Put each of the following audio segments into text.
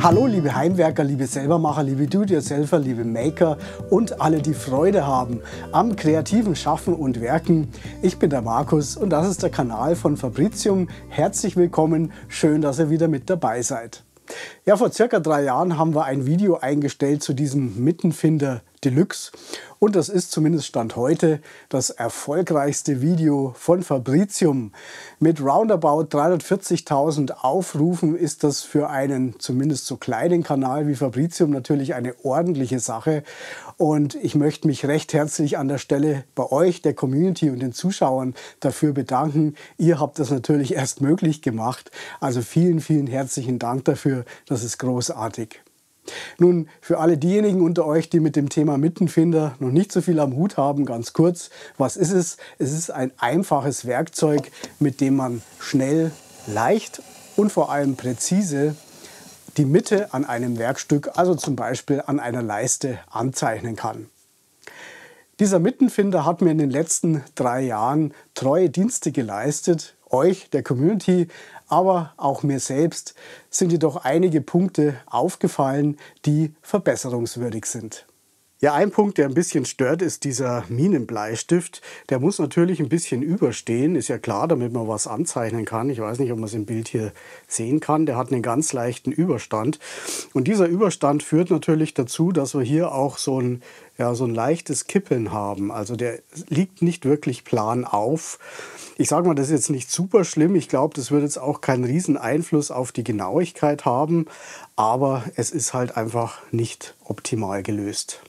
Hallo liebe Heimwerker, liebe Selbermacher, liebe Do-it-yourselfer, liebe Maker und alle, die Freude haben am kreativen Schaffen und Werken. Ich bin der Markus und das ist der Kanal von Fabricium. Herzlich willkommen, schön, dass ihr wieder mit dabei seid. Ja, vor circa 3 Jahren haben wir ein Video eingestellt zu diesem Mittenfinder Deluxe und das ist zumindest Stand heute das erfolgreichste Video von Fabricium. Mit roundabout 340.000 Aufrufen ist das für einen zumindest so kleinen Kanal wie Fabricium natürlich eine ordentliche Sache und ich möchte mich recht herzlich an der Stelle bei euch, der Community und den Zuschauern dafür bedanken. Ihr habt das natürlich erst möglich gemacht, also vielen, vielen herzlichen Dank dafür, das ist großartig. Nun, für alle diejenigen unter euch, die mit dem Thema Mittenfinder noch nicht so viel am Hut haben, ganz kurz, was ist es? Es ist ein einfaches Werkzeug, mit dem man schnell, leicht und vor allem präzise die Mitte an einem Werkstück, also zum Beispiel an einer Leiste, anzeichnen kann. Dieser Mittenfinder hat mir in den letzten 3 Jahren treue Dienste geleistet. Euch, der Community, aber auch mir selbst sind jedoch einige Punkte aufgefallen, die verbesserungswürdig sind. Ja, ein Punkt, der ein bisschen stört, ist dieser Minenbleistift. Der muss natürlich ein bisschen überstehen, ist ja klar, damit man was anzeichnen kann. Ich weiß nicht, ob man es im Bild hier sehen kann. Der hat einen ganz leichten Überstand. Und dieser Überstand führt natürlich dazu, dass wir hier auch so ein leichtes Kippeln haben. Also der liegt nicht wirklich plan auf. Ich sage mal, das ist jetzt nicht super schlimm. Ich glaube, das wird jetzt auch keinen riesen Einfluss auf die Genauigkeit haben. Aber es ist halt einfach nicht optimal gelöst.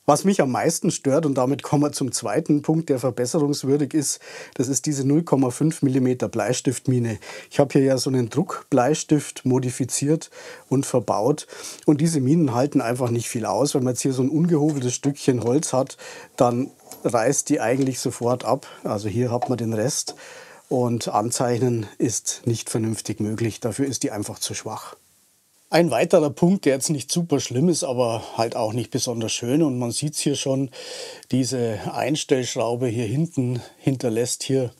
Was mich am meisten stört, und damit kommen wir zum zweiten Punkt, der verbesserungswürdig ist, das ist diese 0,5 mm Bleistiftmine. Ich habe hier ja so einen Druckbleistift modifiziert und verbaut und diese Minen halten einfach nicht viel aus. Wenn man jetzt hier so ein ungehobeltes Stückchen Holz hat, dann reißt die eigentlich sofort ab. Also hier hat man den Rest und anzeichnen ist nicht vernünftig möglich. Dafür ist die einfach zu schwach. Ein weiterer Punkt, der jetzt nicht super schlimm ist, aber halt auch nicht besonders schön. Und man sieht es hier schon, diese Einstellschraube hier hinten hinterlässt hier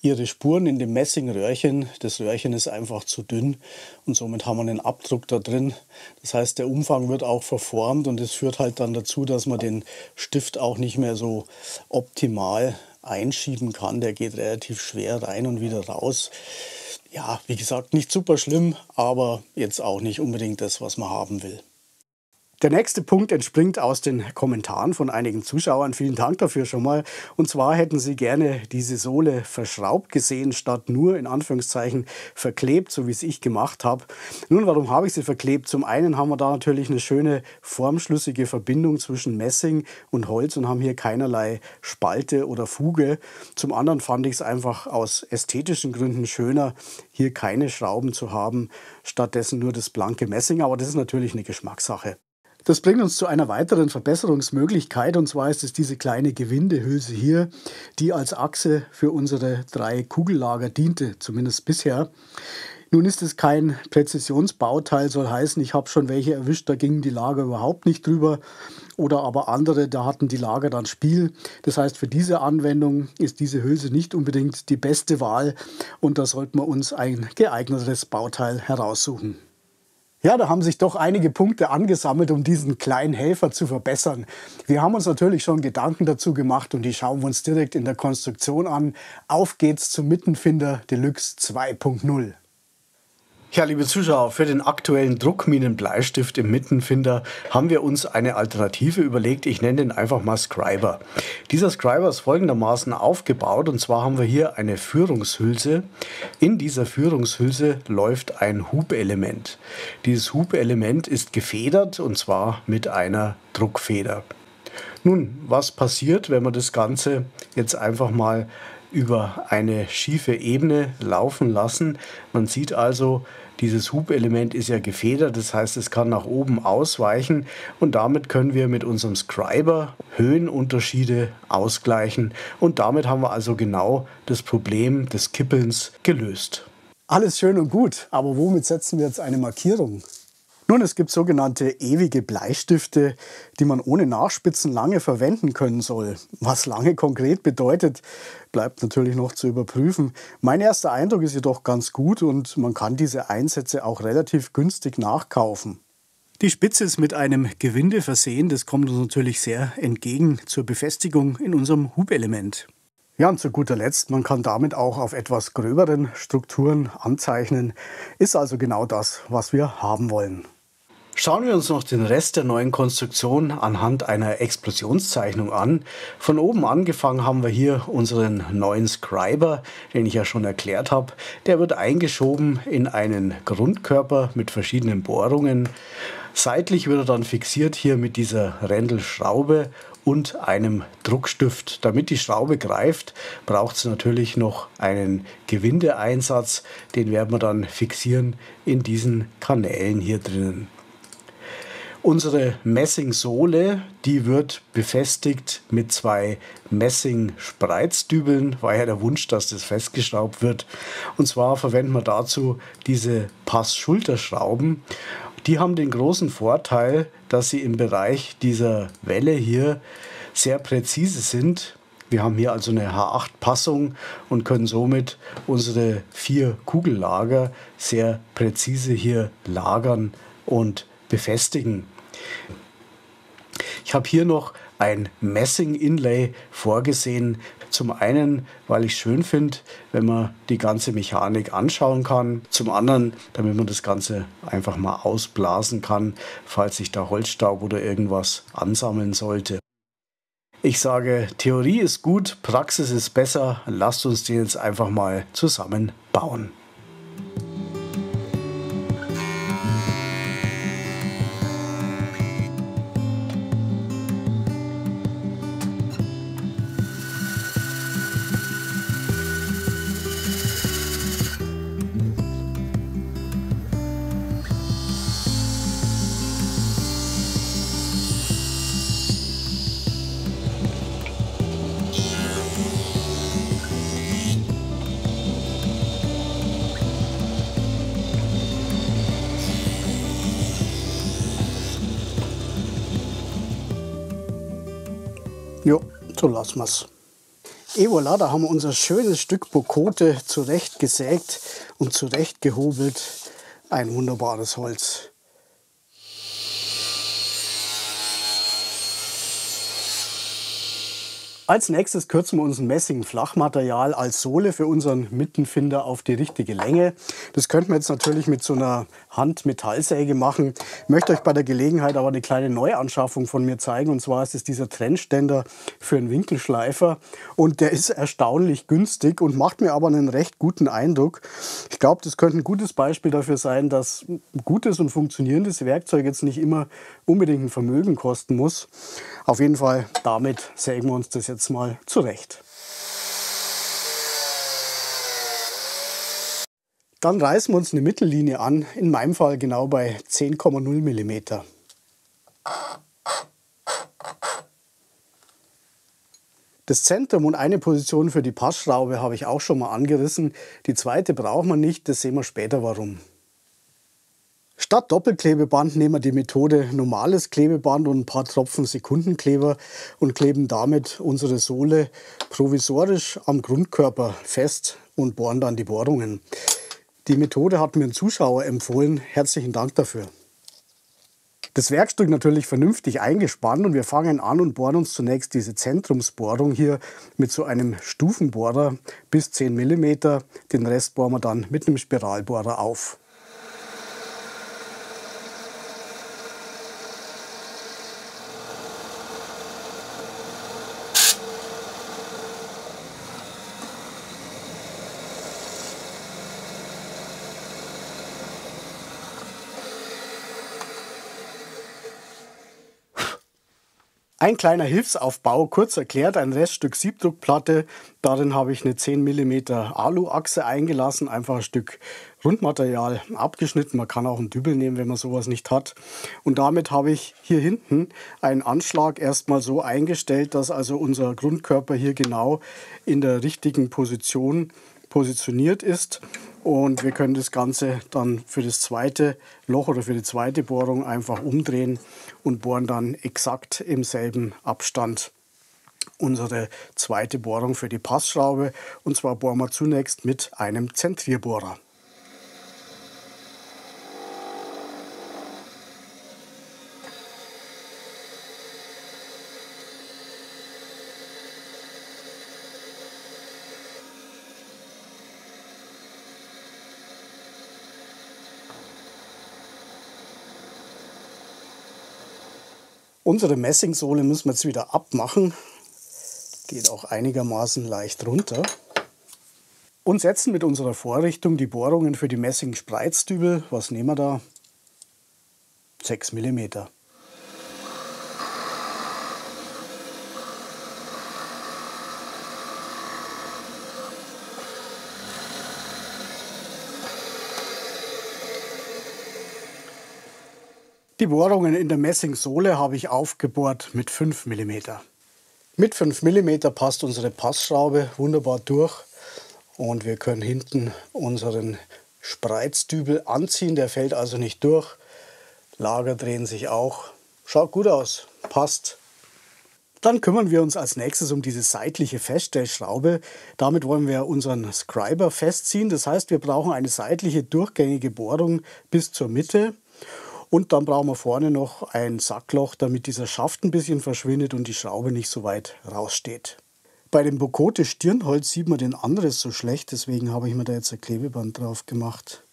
ihre Spuren in dem Messingröhrchen. Das Röhrchen ist einfach zu dünn und somit haben wir einen Abdruck da drin. Das heißt, der Umfang wird auch verformt und das führt halt dann dazu, dass man den Stift auch nicht mehr so optimal einschieben kann. Der geht relativ schwer rein und wieder raus. Ja, wie gesagt, nicht super schlimm, aber jetzt auch nicht unbedingt das, was man haben will. Der nächste Punkt entspringt aus den Kommentaren von einigen Zuschauern. Vielen Dank dafür schon mal. Und zwar hätten sie gerne diese Sohle verschraubt gesehen, statt nur in Anführungszeichen verklebt, so wie es ich gemacht habe. Nun, warum habe ich sie verklebt? Zum einen haben wir da natürlich eine schöne formschlüssige Verbindung zwischen Messing und Holz und haben hier keinerlei Spalte oder Fuge. Zum anderen fand ich es einfach aus ästhetischen Gründen schöner, hier keine Schrauben zu haben, stattdessen nur das blanke Messing. Aber das ist natürlich eine Geschmackssache. Das bringt uns zu einer weiteren Verbesserungsmöglichkeit, und zwar ist es diese kleine Gewindehülse hier, die als Achse für unsere 3 Kugellager diente, zumindest bisher. Nun ist es kein Präzisionsbauteil, soll heißen, ich habe schon welche erwischt, da gingen die Lager überhaupt nicht drüber, oder aber andere, da hatten die Lager dann Spiel. Das heißt, für diese Anwendung ist diese Hülse nicht unbedingt die beste Wahl und da sollten wir uns ein geeigneteres Bauteil heraussuchen. Ja, da haben sich doch einige Punkte angesammelt, um diesen kleinen Helfer zu verbessern. Wir haben uns natürlich schon Gedanken dazu gemacht und die schauen wir uns direkt in der Konstruktion an. Auf geht's zum Mittenfinder Deluxe 2.0. Ja, liebe Zuschauer, für den aktuellen Druckminenbleistift im Mittenfinder haben wir uns eine Alternative überlegt. Ich nenne den einfach mal Scriber. Dieser Scriber ist folgendermaßen aufgebaut und zwar haben wir hier eine Führungshülse. In dieser Führungshülse läuft ein Hubelement. Dieses Hubelement ist gefedert und zwar mit einer Druckfeder. Nun, was passiert, wenn wir das Ganze jetzt einfach mal über eine schiefe Ebene laufen lassen? Man sieht also, dieses Hubelement ist ja gefedert, das heißt, es kann nach oben ausweichen und damit können wir mit unserem Scriber Höhenunterschiede ausgleichen und damit haben wir also genau das Problem des Kippelns gelöst. Alles schön und gut, aber womit setzen wir jetzt eine Markierung? Nun, es gibt sogenannte ewige Bleistifte, die man ohne Nachspitzen lange verwenden können soll. Was lange konkret bedeutet, bleibt natürlich noch zu überprüfen. Mein erster Eindruck ist jedoch ganz gut und man kann diese Einsätze auch relativ günstig nachkaufen. Die Spitze ist mit einem Gewinde versehen. Das kommt uns natürlich sehr entgegen zur Befestigung in unserem Hubelement. Ja, und zu guter Letzt, man kann damit auch auf etwas gröberen Strukturen anzeichnen. Ist also genau das, was wir haben wollen. Schauen wir uns noch den Rest der neuen Konstruktion anhand einer Explosionszeichnung an. Von oben angefangen haben wir hier unseren neuen Scriber, den ich ja schon erklärt habe. Der wird eingeschoben in einen Grundkörper mit verschiedenen Bohrungen. Seitlich wird er dann fixiert hier mit dieser Rändelschraube und einem Druckstift. Damit die Schraube greift, braucht es natürlich noch einen Gewindeeinsatz. Den werden wir dann fixieren in diesen Kanälen hier drinnen. Unsere Messingsohle, die wird befestigt mit 2 Messing-Spreizdübeln. War ja der Wunsch, dass das festgeschraubt wird. Und zwar verwenden wir dazu diese Pass-Schulterschrauben. Die haben den großen Vorteil, dass sie im Bereich dieser Welle hier sehr präzise sind. Wir haben hier also eine H8-Passung und können somit unsere 4 Kugellager sehr präzise hier lagern und befestigen. Ich habe hier noch ein Messing-Inlay vorgesehen. Zum einen, weil ich es schön finde, wenn man die ganze Mechanik anschauen kann. Zum anderen, damit man das Ganze einfach mal ausblasen kann, falls sich da Holzstaub oder irgendwas ansammeln sollte. Ich sage, Theorie ist gut, Praxis ist besser. Lasst uns die jetzt einfach mal zusammen bauen. Jo, so lassen wir es. Et voilà, da haben wir unser schönes Stück Bokote zurecht gesägt und zurecht gehobelt. Ein wunderbares Holz. Als nächstes kürzen wir uns ein Messing-Flachmaterial als Sohle für unseren Mittenfinder auf die richtige Länge. Das könnten wir jetzt natürlich mit so einer Hand-Metallsäge machen. Ich möchte euch bei der Gelegenheit aber eine kleine Neuanschaffung von mir zeigen. Und zwar ist es dieser Trennständer für einen Winkelschleifer. Und der ist erstaunlich günstig und macht mir aber einen recht guten Eindruck. Ich glaube, das könnte ein gutes Beispiel dafür sein, dass ein gutes und funktionierendes Werkzeug jetzt nicht immer unbedingt ein Vermögen kosten muss. Auf jeden Fall, damit sägen wir uns das jetzt mal zurecht. Dann reißen wir uns eine Mittellinie an, in meinem Fall genau bei 10,0 mm. Das Zentrum und eine Position für die Passschraube habe ich auch schon mal angerissen. Die zweite braucht man nicht, das sehen wir später warum. Statt Doppelklebeband nehmen wir die Methode normales Klebeband und ein paar Tropfen Sekundenkleber und kleben damit unsere Sohle provisorisch am Grundkörper fest und bohren dann die Bohrungen. Die Methode hat mir ein Zuschauer empfohlen. Herzlichen Dank dafür. Das Werkstück natürlich vernünftig eingespannt und wir fangen an und bohren uns zunächst diese Zentrumsbohrung hier mit so einem Stufenbohrer bis 10 mm. Den Rest bohren wir dann mit einem Spiralbohrer auf. Ein kleiner Hilfsaufbau, kurz erklärt, ein Reststück Siebdruckplatte. Darin habe ich eine 10 mm Aluachse eingelassen, einfach ein Stück Rundmaterial abgeschnitten. Man kann auch einen Dübel nehmen, wenn man sowas nicht hat. Und damit habe ich hier hinten einen Anschlag erstmal so eingestellt, dass also unser Grundkörper hier genau in der richtigen Position positioniert ist. Und wir können das Ganze dann für das zweite Loch oder für die zweite Bohrung einfach umdrehen und bohren dann exakt im selben Abstand unsere zweite Bohrung für die Passschraube. Und zwar bohren wir zunächst mit einem Zentrierbohrer. Unsere Messingsohle müssen wir jetzt wieder abmachen. Geht auch einigermaßen leicht runter. Und setzen mit unserer Vorrichtung die Bohrungen für die Messing-Spreizdübel. Was nehmen wir da? 6 mm. Die Bohrungen in der Messingsohle habe ich aufgebohrt mit 5 mm. Mit 5 mm passt unsere Passschraube wunderbar durch und wir können hinten unseren Spreizdübel anziehen. Der fällt also nicht durch. Lager drehen sich auch. Schaut gut aus, passt. Dann kümmern wir uns als nächstes um diese seitliche Feststellschraube. Damit wollen wir unseren Scriber festziehen. Das heißt, wir brauchen eine seitliche durchgängige Bohrung bis zur Mitte. Und dann brauchen wir vorne noch ein Sackloch, damit dieser Schaft ein bisschen verschwindet und die Schraube nicht so weit raussteht. Bei dem Bocote Stirnholz sieht man den anderes so schlecht, deswegen habe ich mir da jetzt ein Klebeband drauf gemacht.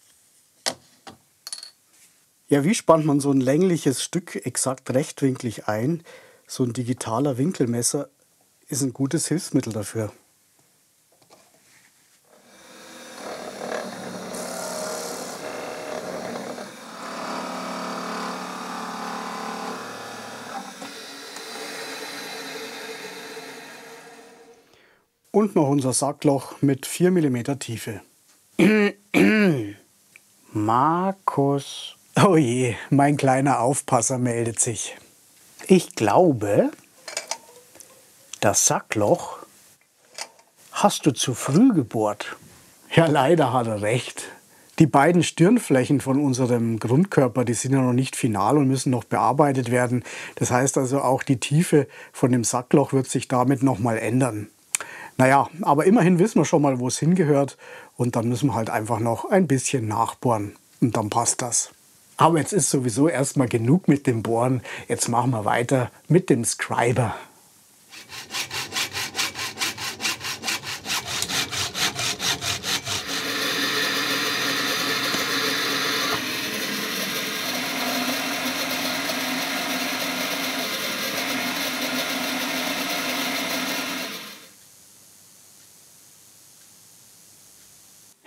Ja, wie spannt man so ein längliches Stück exakt rechtwinklig ein? So ein digitaler Winkelmesser ist ein gutes Hilfsmittel dafür. Und noch unser Sackloch mit 4 mm Tiefe. Markus. Oh je, mein kleiner Aufpasser meldet sich. Ich glaube, das Sackloch hast du zu früh gebohrt. Ja, leider hat er recht. Die beiden Stirnflächen von unserem Grundkörper, die sind ja noch nicht final und müssen noch bearbeitet werden. Das heißt also, auch die Tiefe von dem Sackloch wird sich damit nochmal ändern. Naja, aber immerhin wissen wir schon mal, wo es hingehört. Und dann müssen wir halt einfach noch ein bisschen nachbohren. Und dann passt das. Aber jetzt ist sowieso erstmal genug mit dem Bohren. Jetzt machen wir weiter mit dem Scriber.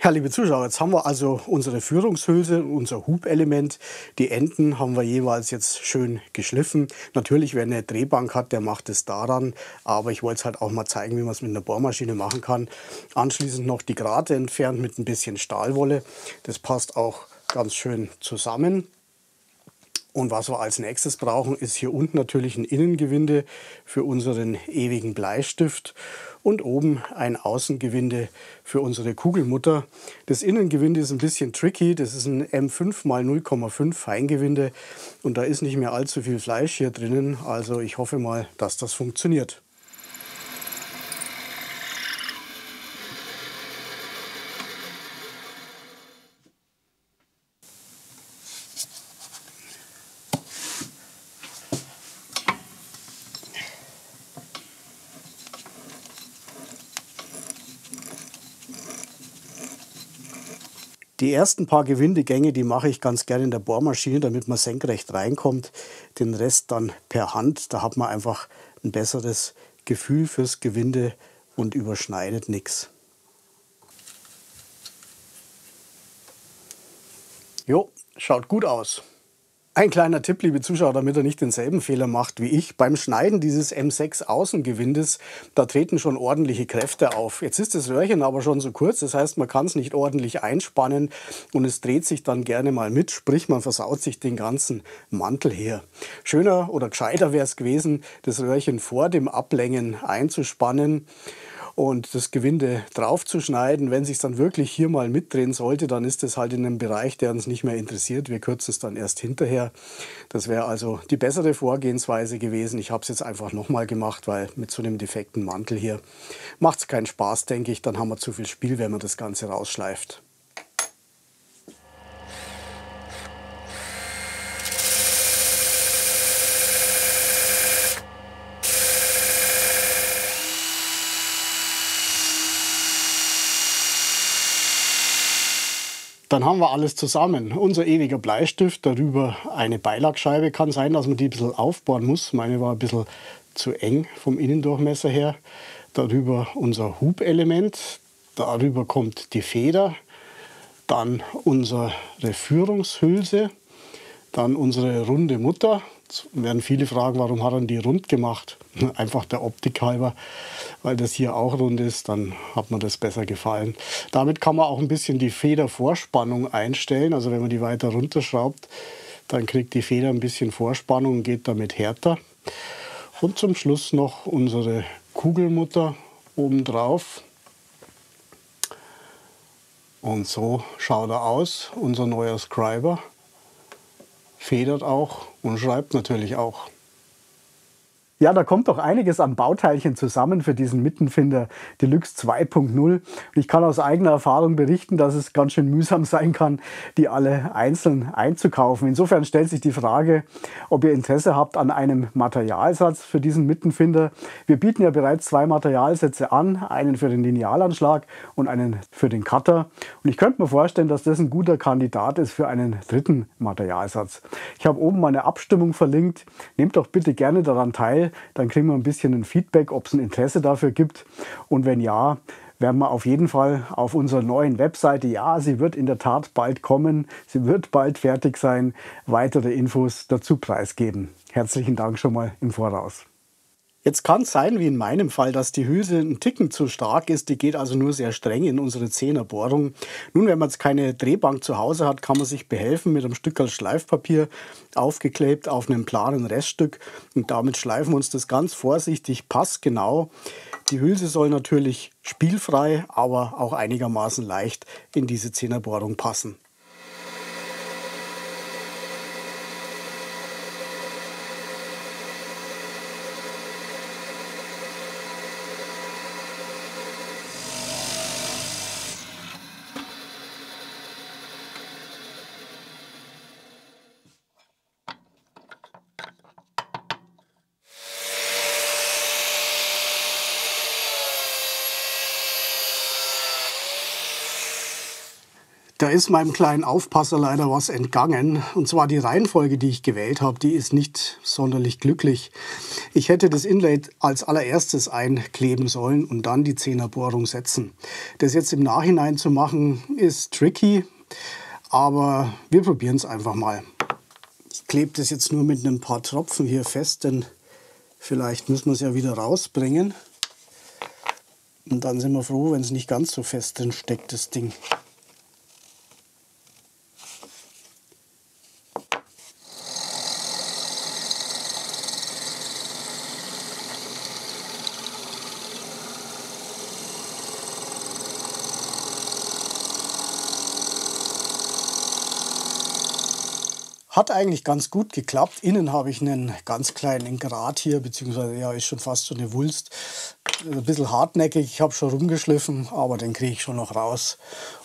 Ja, liebe Zuschauer, jetzt haben wir also unsere Führungshülse, unser Hubelement. Die Enden haben wir jeweils jetzt schön geschliffen. Natürlich, wer eine Drehbank hat, der macht es daran. Aber ich wollte es halt auch mal zeigen, wie man es mit einer Bohrmaschine machen kann. Anschließend noch die Grate entfernt mit ein bisschen Stahlwolle. Das passt auch ganz schön zusammen. Und was wir als nächstes brauchen, ist hier unten natürlich ein Innengewinde für unseren ewigen Bleistift und oben ein Außengewinde für unsere Kugelmutter. Das Innengewinde ist ein bisschen tricky, das ist ein M5 x 0,5 Feingewinde und da ist nicht mehr allzu viel Fleisch hier drinnen, also ich hoffe mal, dass das funktioniert. Die ersten paar Gewindegänge, die mache ich ganz gerne in der Bohrmaschine, damit man senkrecht reinkommt. Den Rest dann per Hand. Da hat man einfach ein besseres Gefühl fürs Gewinde und überschneidet nichts. Jo, schaut gut aus. Ein kleiner Tipp, liebe Zuschauer, damit ihr nicht denselben Fehler macht wie ich. Beim Schneiden dieses M6 Außengewindes, da treten schon ordentliche Kräfte auf. Jetzt ist das Röhrchen aber schon so kurz, das heißt, man kann es nicht ordentlich einspannen und es dreht sich dann gerne mal mit, sprich man versaut sich den ganzen Mantel her. Schöner oder gescheiter wäre es gewesen, das Röhrchen vor dem Ablängen einzuspannen und das Gewinde drauf zu schneiden. Wenn sich dann wirklich hier mal mitdrehen sollte, dann ist das halt in einem Bereich, der uns nicht mehr interessiert. Wir kürzen es dann erst hinterher. Das wäre also die bessere Vorgehensweise gewesen. Ich habe es jetzt einfach nochmal gemacht, weil mit so einem defekten Mantel hier macht es keinen Spaß, denke ich. Dann haben wir zu viel Spiel, wenn man das Ganze rausschleift. Dann haben wir alles zusammen. Unser ewiger Bleistift, darüber eine Beilagscheibe. Kann sein, dass man die ein bisschen aufbohren muss. Meine war ein bisschen zu eng vom Innendurchmesser her. Darüber unser Hubelement. Darüber kommt die Feder. Dann unsere Führungshülse. Dann unsere runde Mutter. Jetzt werden viele fragen, warum hat er die rund gemacht? Einfach der Optik halber, weil das hier auch rund ist, dann hat mir das besser gefallen. Damit kann man auch ein bisschen die Federvorspannung einstellen. Also wenn man die weiter runterschraubt, dann kriegt die Feder ein bisschen Vorspannung und geht damit härter. Und zum Schluss noch unsere Kugelmutter oben drauf. Und so schaut er aus, unser neuer Scriber. Federt auch und schreibt natürlich auch. Ja, da kommt doch einiges an Bauteilchen zusammen für diesen Mittenfinder Deluxe 2.0. Und ich kann aus eigener Erfahrung berichten, dass es ganz schön mühsam sein kann, die alle einzeln einzukaufen. Insofern stellt sich die Frage, ob ihr Interesse habt an einem Materialsatz für diesen Mittenfinder. Wir bieten ja bereits 2 Materialsätze an, einen für den Linealanschlag und einen für den Cutter. Und ich könnte mir vorstellen, dass das ein guter Kandidat ist für einen dritten Materialsatz. Ich habe oben meine Abstimmung verlinkt. Nehmt doch bitte gerne daran teil. Dann kriegen wir ein bisschen ein Feedback, ob es ein Interesse dafür gibt. Und wenn ja, werden wir auf jeden Fall auf unserer neuen Webseite, ja, sie wird in der Tat bald kommen, sie wird bald fertig sein, weitere Infos dazu preisgeben. Herzlichen Dank schon mal im Voraus. Jetzt kann es sein, wie in meinem Fall, dass die Hülse ein Ticken zu stark ist. Die geht also nur sehr streng in unsere 10er Bohrung. Nun, wenn man jetzt keine Drehbank zu Hause hat, kann man sich behelfen mit einem Stück Schleifpapier, aufgeklebt auf einem planen Reststück. Und damit schleifen wir uns das ganz vorsichtig, passgenau. Die Hülse soll natürlich spielfrei, aber auch einigermaßen leicht in diese 10er Bohrung passen. Da ist meinem kleinen Aufpasser leider was entgangen. Und zwar die Reihenfolge, die ich gewählt habe, die ist nicht sonderlich glücklich. Ich hätte das Inlay als allererstes einkleben sollen und dann die 10er Bohrung setzen. Das jetzt im Nachhinein zu machen, ist tricky, aber wir probieren es einfach mal. Ich klebe das jetzt nur mit ein paar Tropfen hier fest, denn vielleicht müssen wir es ja wieder rausbringen. Und dann sind wir froh, wenn es nicht ganz so fest drin steckt, das Ding. Hat eigentlich ganz gut geklappt. Innen habe ich einen ganz kleinen Grat hier, beziehungsweise ja, ist schon fast so eine Wulst. Ein bisschen hartnäckig, ich habe schon rumgeschliffen, aber den kriege ich schon noch raus.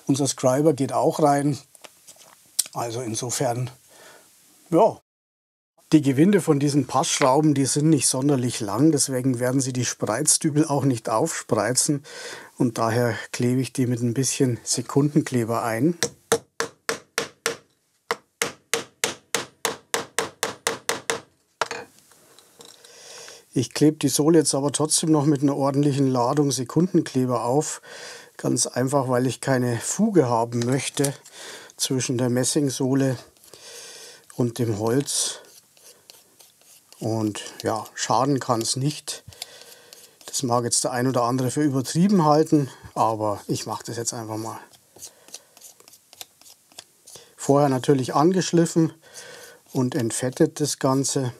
Unser Scriber geht auch rein. Also insofern, ja. Die Gewinde von diesen Passschrauben, die sind nicht sonderlich lang, deswegen werden sie die Spreizdübel auch nicht aufspreizen. Und daher klebe ich die mit ein bisschen Sekundenkleber ein. Ich klebe die Sohle jetzt aber trotzdem noch mit einer ordentlichen Ladung Sekundenkleber auf. Ganz einfach, weil ich keine Fuge haben möchte zwischen der Messingsohle und dem Holz. Und ja, schaden kann es nicht. Das mag jetzt der ein oder andere für übertrieben halten, aber ich mache das jetzt einfach mal. Vorher natürlich angeschliffen und entfettet das Ganze.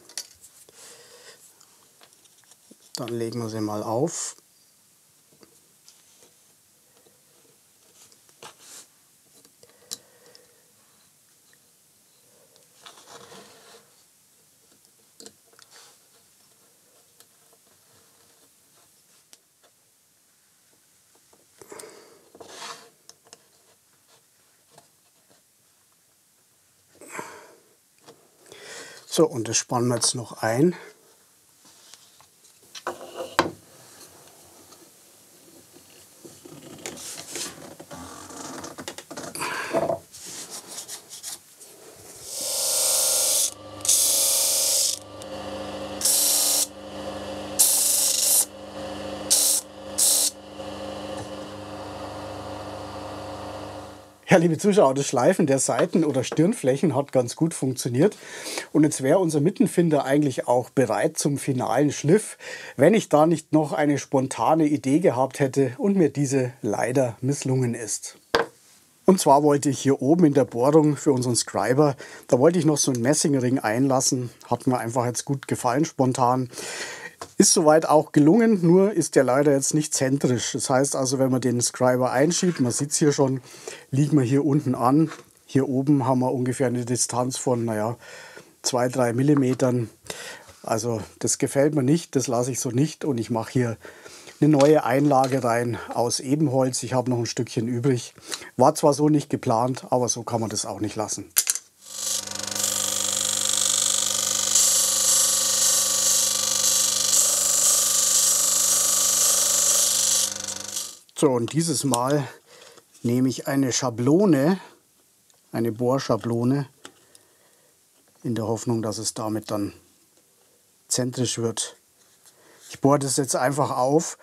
Dann legen wir sie mal auf. So, und das spannen wir jetzt noch ein. Ja, liebe Zuschauer, das Schleifen der Seiten- oder Stirnflächen hat ganz gut funktioniert. Und jetzt wäre unser Mittenfinder eigentlich auch bereit zum finalen Schliff, wenn ich da nicht noch eine spontane Idee gehabt hätte und mir diese leider misslungen ist. Und zwar wollte ich hier oben in der Bohrung für unseren Scriber, da wollte ich noch so einen Messingring einlassen. Hat mir einfach jetzt gut gefallen, spontan. Ist soweit auch gelungen, nur ist der leider jetzt nicht zentrisch. Das heißt also, wenn man den Scriber einschiebt, man sieht es hier schon, liegt man hier unten an. Hier oben haben wir ungefähr eine Distanz von, naja, 2-3 Millimetern. Also das gefällt mir nicht, das lasse ich so nicht. Und ich mache hier eine neue Einlage rein aus Ebenholz. Ich habe noch ein Stückchen übrig. War zwar so nicht geplant, aber so kann man das auch nicht lassen. So, und dieses Mal nehme ich eine Schablone, eine Bohrschablone, in der Hoffnung, dass es damit dann zentrisch wird. Ich bohre das jetzt einfach auf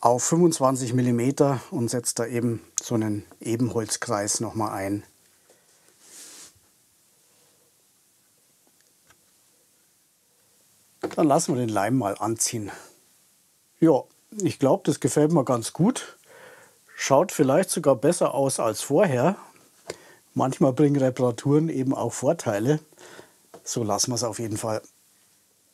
25 mm und setze da eben so einen Ebenholzkreis nochmal ein. Dann lassen wir den Leim mal anziehen. Ja, ich glaube, das gefällt mir ganz gut. Schaut vielleicht sogar besser aus als vorher. Manchmal bringen Reparaturen eben auch Vorteile. So lassen wir es auf jeden Fall.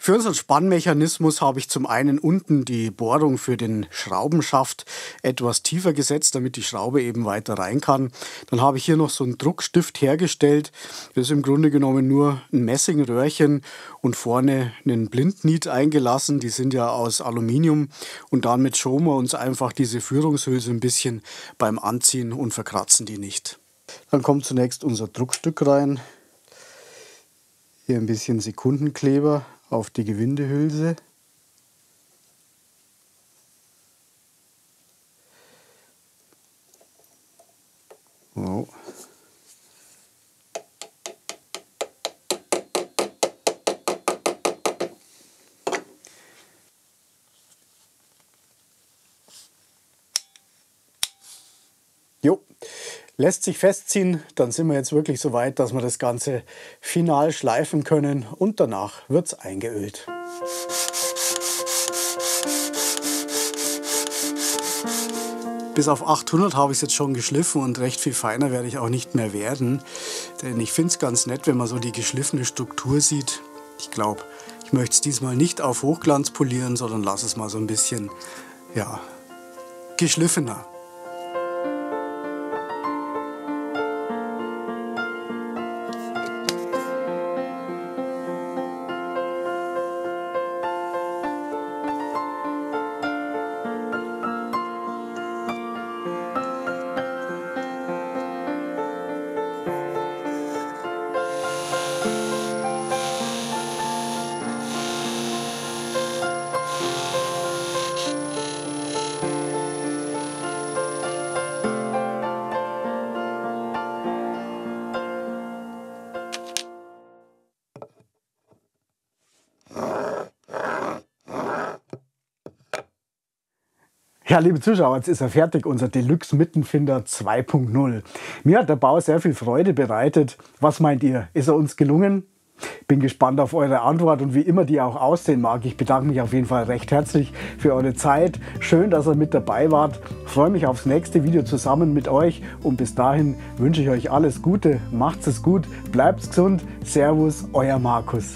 Für unseren Spannmechanismus habe ich zum einen unten die Bohrung für den Schraubenschaft etwas tiefer gesetzt, damit die Schraube eben weiter rein kann. Dann habe ich hier noch so einen Druckstift hergestellt. Das ist im Grunde genommen nur ein Messingröhrchen und vorne einen Blindniet eingelassen. Die sind ja aus Aluminium und damit schonen wir uns einfach diese Führungshülse ein bisschen beim Anziehen und verkratzen die nicht. Dann kommt zunächst unser Druckstück rein. Hier ein bisschen Sekundenkleber auf die Gewindehülse. So. Jo. Lässt sich festziehen, dann sind wir jetzt wirklich so weit, dass wir das Ganze final schleifen können und danach wird es eingeölt. Bis auf 800 habe ich es jetzt schon geschliffen und recht viel feiner werde ich auch nicht mehr werden. Denn ich finde es ganz nett, wenn man so die geschliffene Struktur sieht. Ich glaube, ich möchte es diesmal nicht auf Hochglanz polieren, sondern lasse es mal so ein bisschen, ja, geschliffener. Ja, liebe Zuschauer, jetzt ist er fertig, unser Deluxe Mittenfinder 2.0. Mir hat der Bau sehr viel Freude bereitet. Was meint ihr? Ist er uns gelungen? Bin gespannt auf eure Antwort und wie immer die auch aussehen mag. Ich bedanke mich auf jeden Fall recht herzlich für eure Zeit. Schön, dass ihr mit dabei wart. Freue mich aufs nächste Video zusammen mit euch und bis dahin wünsche ich euch alles Gute. Macht's es gut, bleibt gesund. Servus, euer Markus.